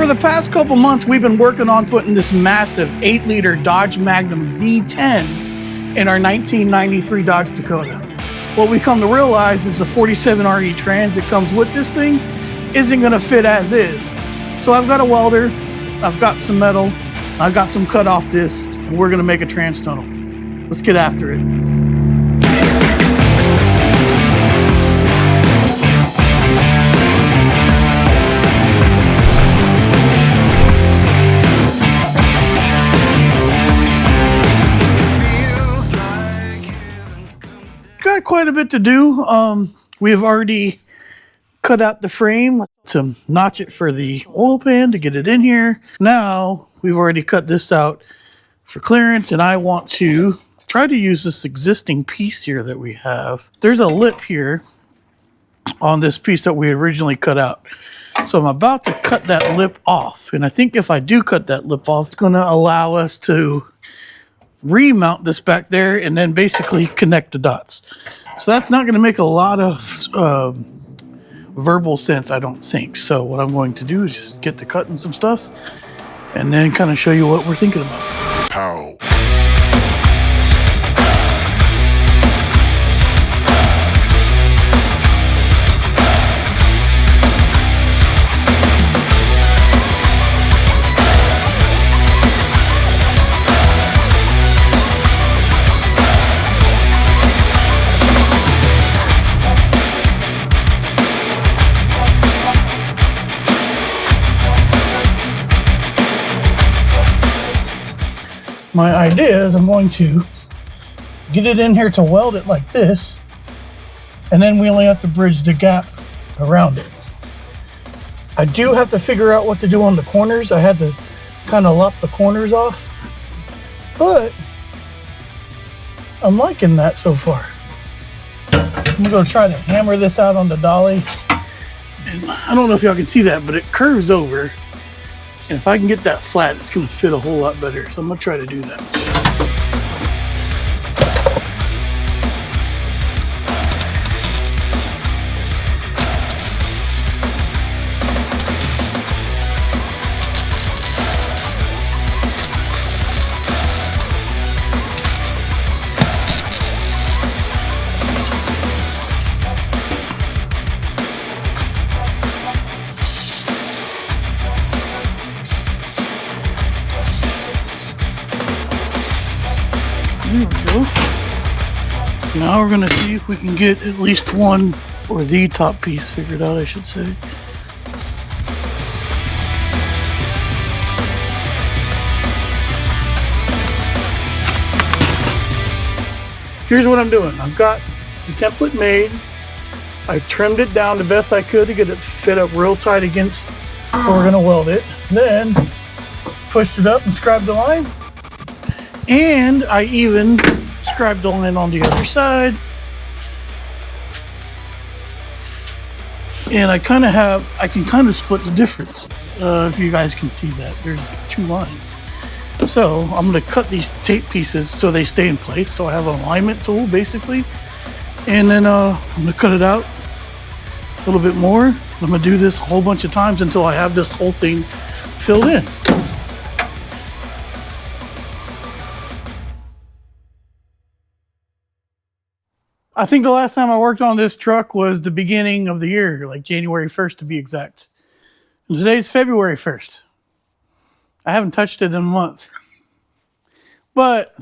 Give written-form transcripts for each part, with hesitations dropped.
for the past couple months, we've been working on putting this massive 8-liter Dodge Magnum V10 in our 1993 Dodge Dakota. What we come to realize is the 47 RE trans that comes with this thing isn't gonna fit as is. So I've got a welder, I've got some metal, I've got some cut off discs, and we're gonna make a trans tunnel. Let's get after it. Got quite a bit to do. We have already cut out the frame to notch it for the oil pan to get it in here. Now we've already cut this out for clearance, and I want to try to use this existing piece here that we have. There's a lip here on this piece that we originally cut out. So I'm about to cut that lip off. And I think if I do cut that lip off, it's going to allow us to remount this back there and then basically connect the dots. So that's not going to make a lot of verbal sense, I don't think. So what I'm going to do is just get to cutting some stuff and then kind of show you what we're thinking about. Pow. My idea is I'm going to get it in here to weld it like this, and then we only have to bridge the gap around it. I do have to figure out what to do on the corners. I had to kind of lop the corners off, but I'm liking that so far. I'm going to try to hammer this out on the dolly. And I don't know if y'all can see that, but it curves over. And if I can get that flat, it's going to fit a whole lot better. So I'm going to try to do that. There we go. Now we're going to see if we can get at least one, or the top piece figured out, I should say. Here's what I'm doing. I've got the template made. I trimmed it down the best I could to get it to fit up real tight against where we're going to weld it. Then pushed it up and scribed the line. And I even scribed the line on the other side. And I can kind of split the difference. If you guys can see that, there's two lines. So I'm going to cut these tape pieces so they stay in place. So I have an alignment tool basically. And then I'm going to cut it out a little bit more. I'm going to do this a whole bunch of times until I have this whole thing filled in. I think the last time I worked on this truck was the beginning of the year, like January 1st to be exact. And today's February 1st. I haven't touched it in a month. But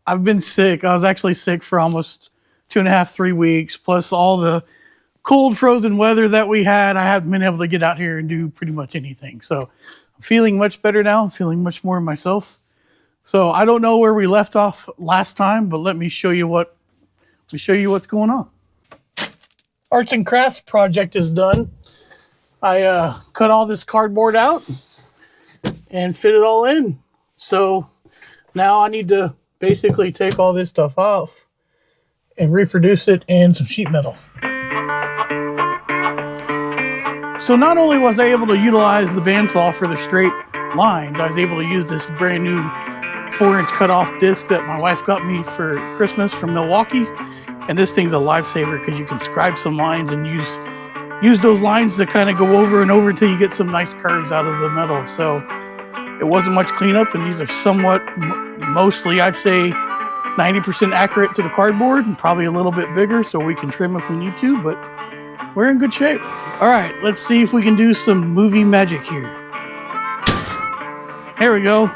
I've been sick. I was actually sick for almost 2.5, 3 weeks, plus all the cold, frozen weather that we had. I haven't been able to get out here and do pretty much anything. So I'm feeling much better now. I'm feeling much more myself. So I don't know where we left off last time, but let me show you what's going on. Arts and crafts project is done. I cut all this cardboard out and fit it all in. So now I need to basically take all this stuff off and reproduce it in some sheet metal. So not only was I able to utilize the bandsaw for the straight lines, I was able to use this brand new 4-inch cut-off disc that my wife got me for Christmas from Milwaukee. And this thing's a lifesaver because you can scribe some lines and use use those lines to kind of go over and over until you get some nice curves out of the metal. So it wasn't much cleanup, and these are somewhat, mostly I'd say 90% accurate to the cardboard, and probably a little bit bigger so we can trim if we need to, but we're in good shape. All right, let's see if we can do some movie magic here. There we go.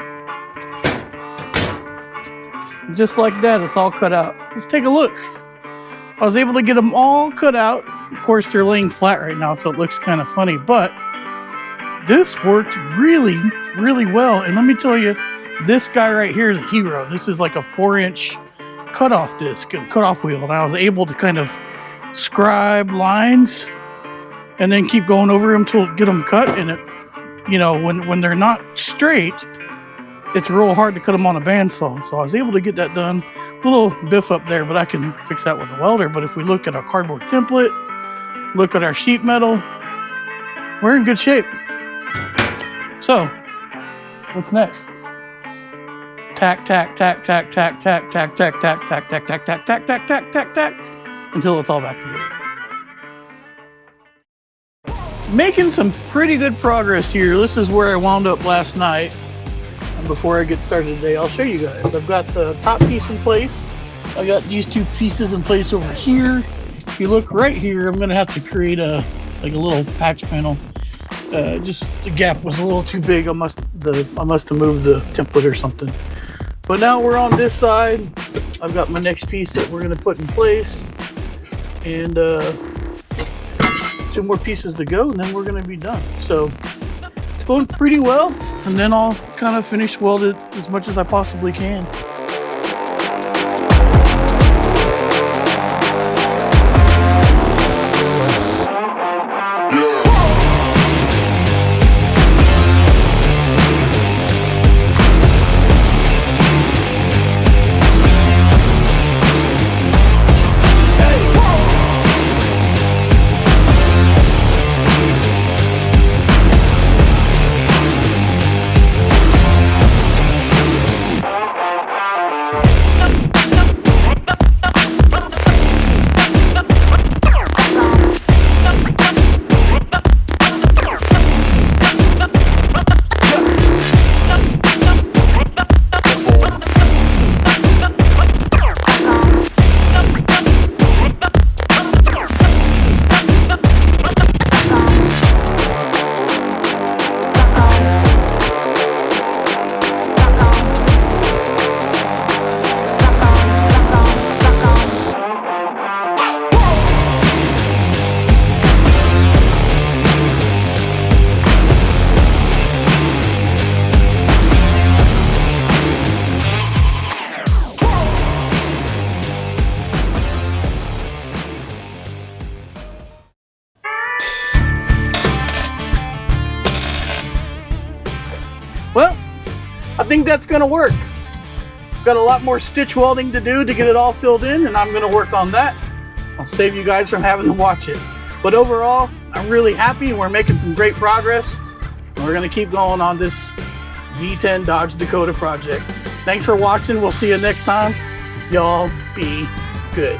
Just like that, it's all cut out. Let's take a look. I was able to get them all cut out. Of course, they're laying flat right now, so it looks kind of funny, but this worked really, really well. And let me tell you, this guy right here is a hero. This is like a 4-inch cutoff disc and cutoff wheel, and I was able to kind of scribe lines and then keep going over them to get them cut. And it, you know, when they're not straight, it's real hard to cut them on a bandsaw. So I was able to get that done. A little biff up there, but I can fix that with a welder. But if we look at our cardboard template, look at our sheet metal, we're in good shape. So what's next? Tack, tack, tack, tack, tack, tack, tack, tack, tack, tack, tack, tack, tack, tack, tack, tack, tack, tack, until it's all back together. Making some pretty good progress here. This is where I wound up last night. And before I get started today, I'll show you guys. I've got the top piece in place. I got these two pieces in place over here. If you look right here, I'm gonna have to create a little patch panel. Just the gap was a little too big. I must have moved the template or something. But now we're on this side. I've got my next piece that we're gonna put in place, and 2 more pieces to go, and then we're gonna be done. So it's going pretty well, and then I'll kind of finish weld it as much as I possibly can. Well, I think that's gonna work. I've got a lot more stitch welding to do to get it all filled in, and I'm gonna work on that. I'll save you guys from having to watch it. But overall, I'm really happy, and we're making some great progress. We're gonna keep going on this V10 Dodge Dakota project. Thanks for watching. We'll see you next time. Y'all be good.